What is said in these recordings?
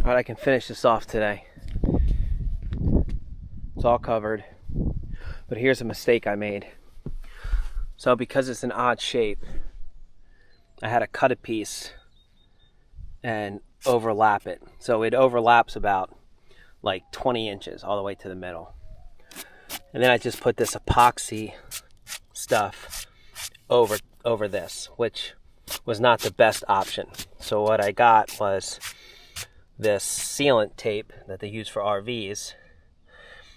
Alright, I can finish this off today. It's all covered. But here's a mistake I made. So because it's an odd shape, I had to cut a piece and overlap it. So it overlaps about like 20 inches all the way to the middle. And then I just put this epoxy stuff over this, which was not the best option. So what I got was this sealant tape that they use for RVs,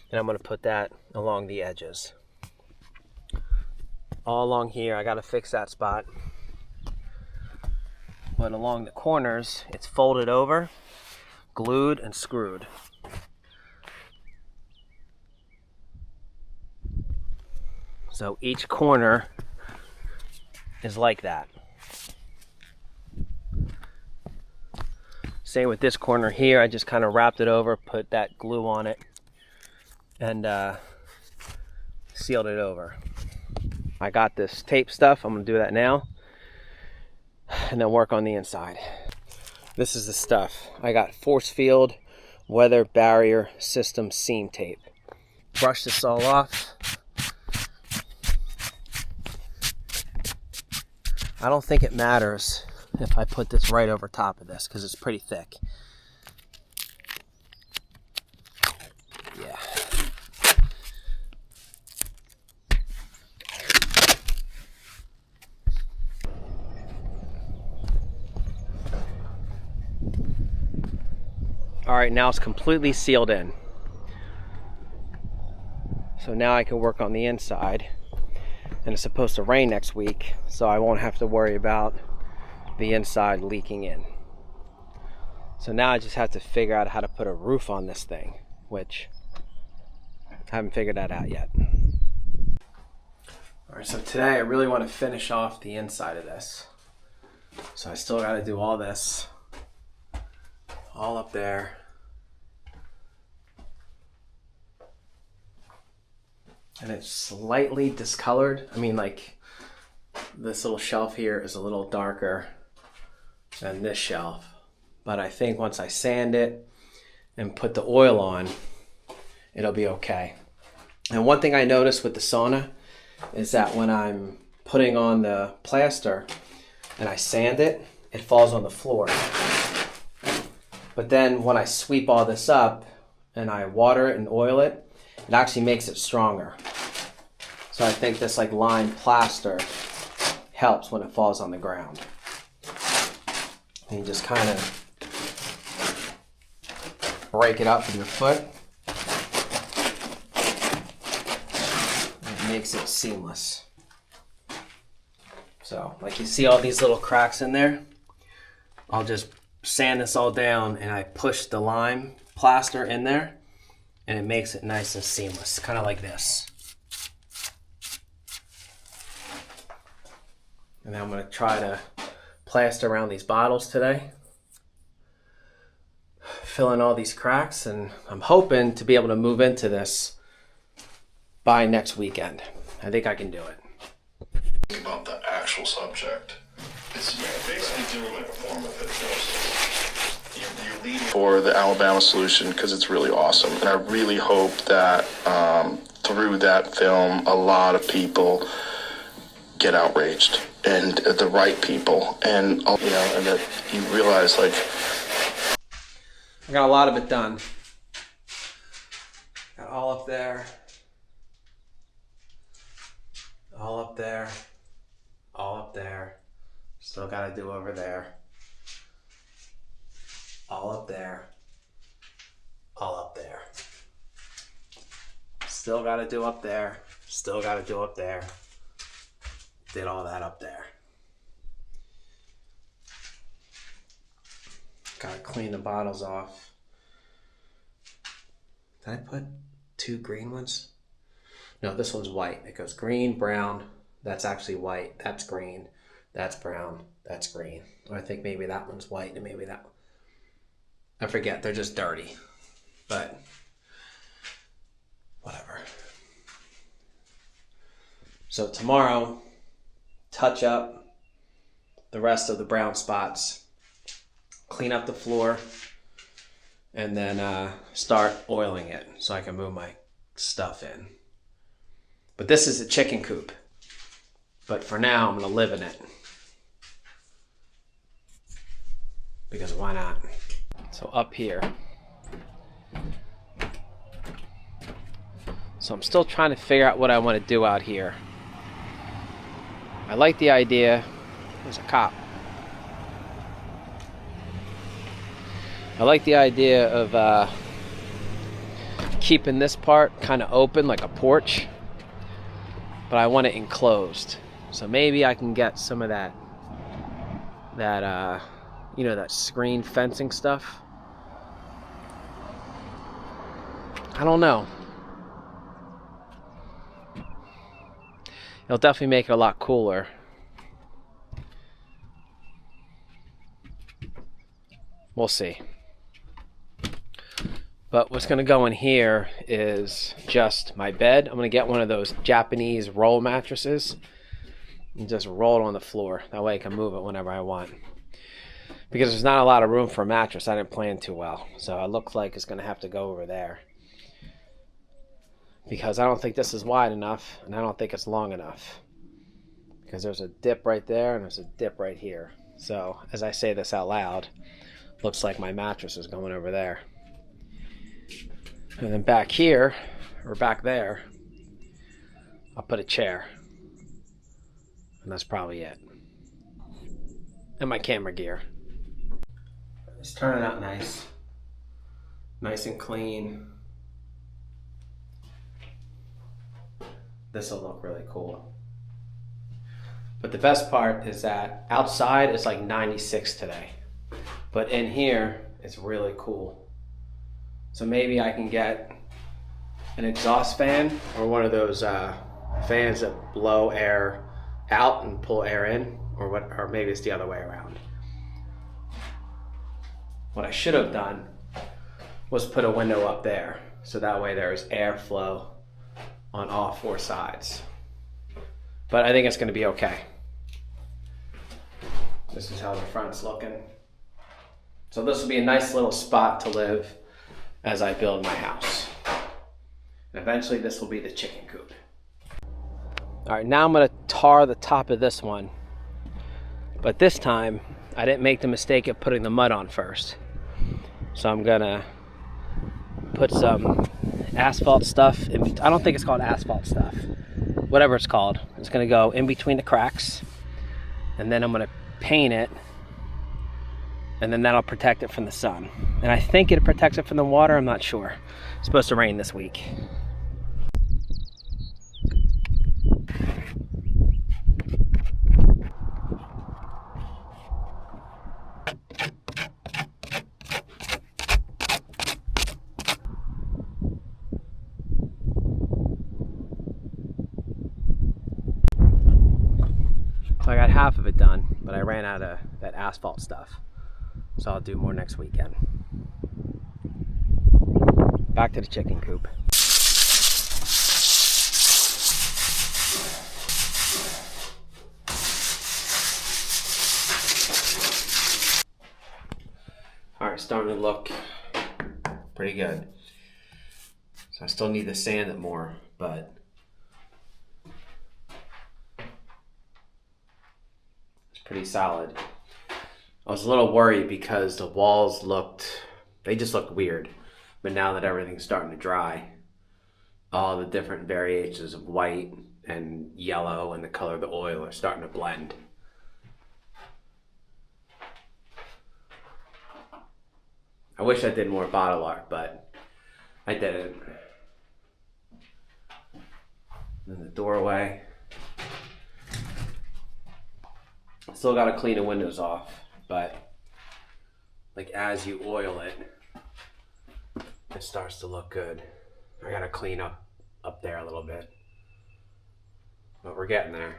and I'm going to put that along the edges. All along here, I got to fix that spot. But along the corners, it's folded over, glued, and screwed. So each corner is like that. Same with this corner here. I just kind of wrapped it over, put that glue on it, and sealed it over. I got this tape stuff. I'm going to do that now, and then work on the inside. This is the stuff. I got force field weather barrier system seam tape. Brush this all off. I don't think it matters if I put this right over top of this because it's pretty thick. Yeah. All right, now it's completely sealed in. So now I can work on the inside. And it's supposed to rain next week, so I won't have to worry about the inside leaking in. So now I just have to figure out how to put a roof on this thing, which I haven't figured that out yet. All right, so today I really want to finish off the inside of this. So I still got to do all this, all up there. And it's slightly discolored. I mean, like, this little shelf here is a little darker than this shelf. But I think once I sand it and put the oil on, it'll be okay. And one thing I noticed with the sauna is that when I'm putting on the plaster and I sand it, it falls on the floor. But then when I sweep all this up and I water it and oil it, it actually makes it stronger. So I think this like lime plaster helps when it falls on the ground. And you just kind of break it up with your foot. It makes it seamless. So like you see all these little cracks in there, I'll just sand this all down and I push the lime plaster in there, and it makes it nice and seamless, kind of like this. And then I'm going to try to plaster around these bottles today, fill in all these cracks, and I'm hoping to be able to move into this by next weekend. I think I can do it. About the actual subject, it's basically doing like a form of hypnosis. You're leading for the Alabama solution because it's really awesome, and I really hope that through that film, a lot of people get outraged, and the right people, and and that you realize, like, I got a lot of it done. Got all up there, all up there, all up there. Still got to do over there. All up there, all up there. Still got to do up there. Still got to do up there. Did all that up there. Gotta clean the bottles off. Did I put 2 green ones? No, this one's white. It goes green, brown. That's actually white. That's green. That's brown. That's green. Or I think maybe that one's white and maybe that one. I forget. They're just dirty. But whatever. So tomorrow, touch up the rest of the brown spots, clean up the floor, and then start oiling it so I can move my stuff in. But this is a chicken coop. But for now, I'm going to live in it. Because why not? So up here. So I'm still trying to figure out what I want to do out here. I like the idea. There's a cop. I like the idea of keeping this part kind of open like a porch, but I want it enclosed. So maybe I can get some of that you know, that screen fencing stuff. I don't know. It'll definitely make it a lot cooler. We'll see. But what's going to go in here is just my bed. I'm going to get one of those Japanese roll mattresses and just roll it on the floor. That way I can move it whenever I want. Because there's not a lot of room for a mattress. I didn't plan too well. So it looks like it's going to have to go over there. Because I don't think this is wide enough, and I don't think it's long enough. Because there's a dip right there, and there's a dip right here. So as I say this out loud, looks like my mattress is going over there. And then back here, or back there, I'll put a chair. And that's probably it. And my camera gear. It's turning out nice. Nice and clean. This will look really cool. But the best part is that outside it's like 96 today. But in here, it's really cool. So maybe I can get an exhaust fan or one of those fans that blow air out and pull air in, or maybe it's the other way around. What I should have done was put a window up there, so that way there's airflow on all four sides. But I think it's going to be okay. This is how the front's looking. So this will be a nice little spot to live as I build my house. And eventually this will be the chicken coop. All right, now I'm going to tar the top of this one. But this time, I didn't make the mistake of putting the mud on first. So I'm going to put some asphalt stuff. I don't think it's called asphalt stuff. Whatever it's called. It's going to go in between the cracks. And then I'm going to paint it. And then that'll protect it from the sun. And I think it protects it from the water. I'm not sure. It's supposed to rain this week. So I got half of it done, but I ran out of that asphalt stuff. So I'll do more next weekend. Back to the chicken coop. All right, starting to look pretty good. So I still need to sand it more, but it's pretty solid. I was a little worried because the walls they just looked weird. But now that everything's starting to dry, all the different variations of white and yellow and the color of the oil are starting to blend. I wish I did more bottle art, but I didn't. Then the doorway. Still got to clean the windows off. But like as you oil it, it starts to look good. I gotta clean up there a little bit, but we're getting there.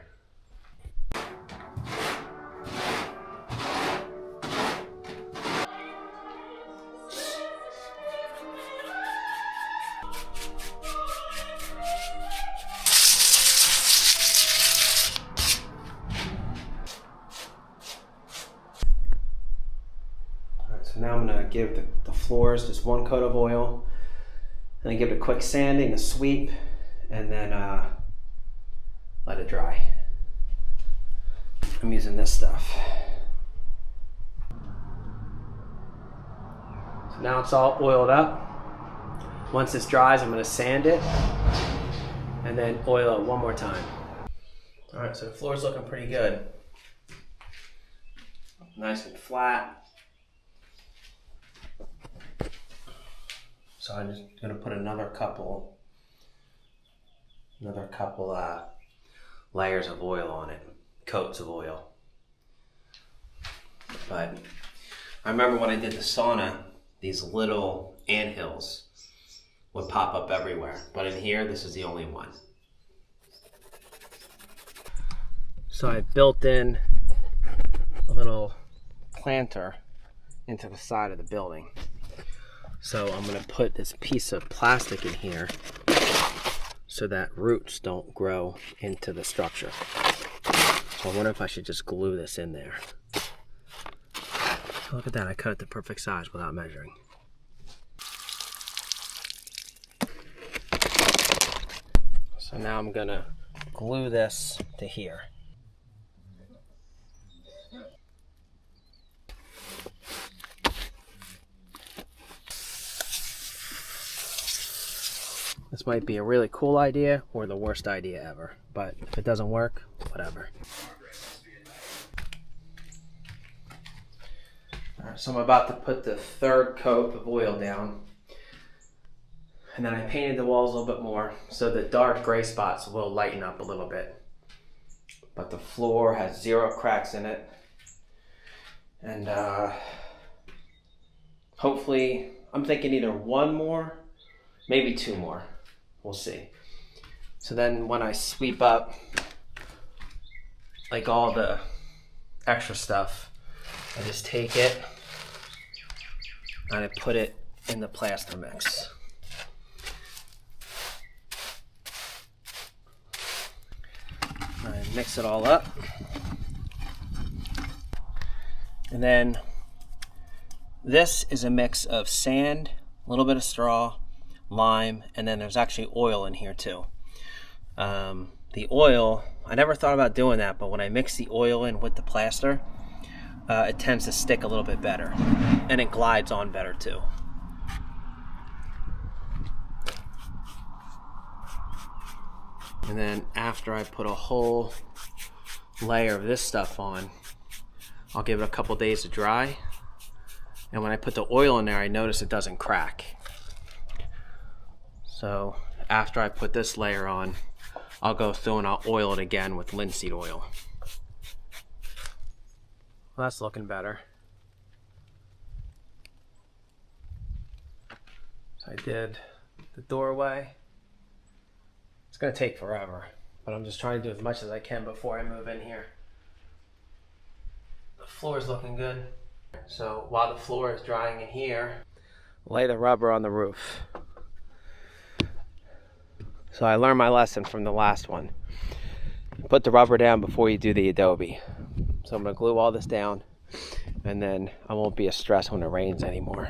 now I'm gonna give the floors just one coat of oil, and then give it a quick sanding, a sweep, and then let it dry. I'm using this stuff. So now it's all oiled up. Once this dries, I'm gonna sand it and then oil it one more time. All right, so the floor's looking pretty good. Nice and flat. So I'm just gonna put another couple layers of oil on it, coats of oil. But I remember when I did the sauna, these little anthills would pop up everywhere. But in here, this is the only one. So I built in a little planter into the side of the building. So I'm gonna put this piece of plastic in here so that roots don't grow into the structure. So I wonder if I should just glue this in there. Look at that, I cut it the perfect size without measuring. So now I'm gonna glue this to here. This might be a really cool idea or the worst idea ever, but if it doesn't work, whatever. All right, so I'm about to put the third coat of oil down. And then I painted the walls a little bit more, so the dark gray spots will lighten up a little bit. But the floor has 0 cracks in it. And hopefully, I'm thinking either 1 more, maybe 2 more. We'll see. So then when I sweep up like all the extra stuff, I just take it and I put it in the plaster mix. I mix it all up. And then this is a mix of sand, a little bit of straw, lime, and then there's actually oil in here too. The oil, I never thought about doing that, but when I mix the oil in with the plaster, it tends to stick a little bit better, and it glides on better too. And then after I put a whole layer of this stuff on, I'll give it a couple days to dry. And when I put the oil in there, I notice it doesn't crack. So after I put this layer on, I'll go through and I'll oil it again with linseed oil. Well, that's looking better. So I did the doorway. It's gonna take forever, but I'm just trying to do as much as I can before I move in here. The floor is looking good. So while the floor is drying in here, lay the rubber on the roof. So I learned my lesson from the last one. Put the rubber down before you do the adobe. So I'm gonna glue all this down, and then I won't be as stressed when it rains anymore.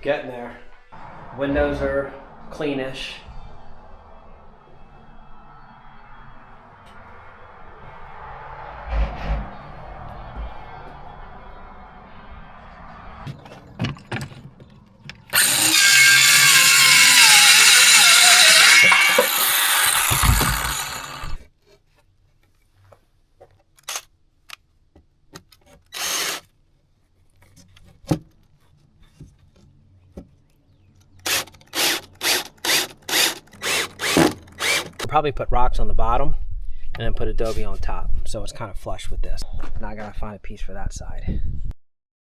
Getting there. Windows are cleanish. probably put rocks on the bottom and then put adobe on top, so it's kind of flush with this. Now I gotta find a piece for that side.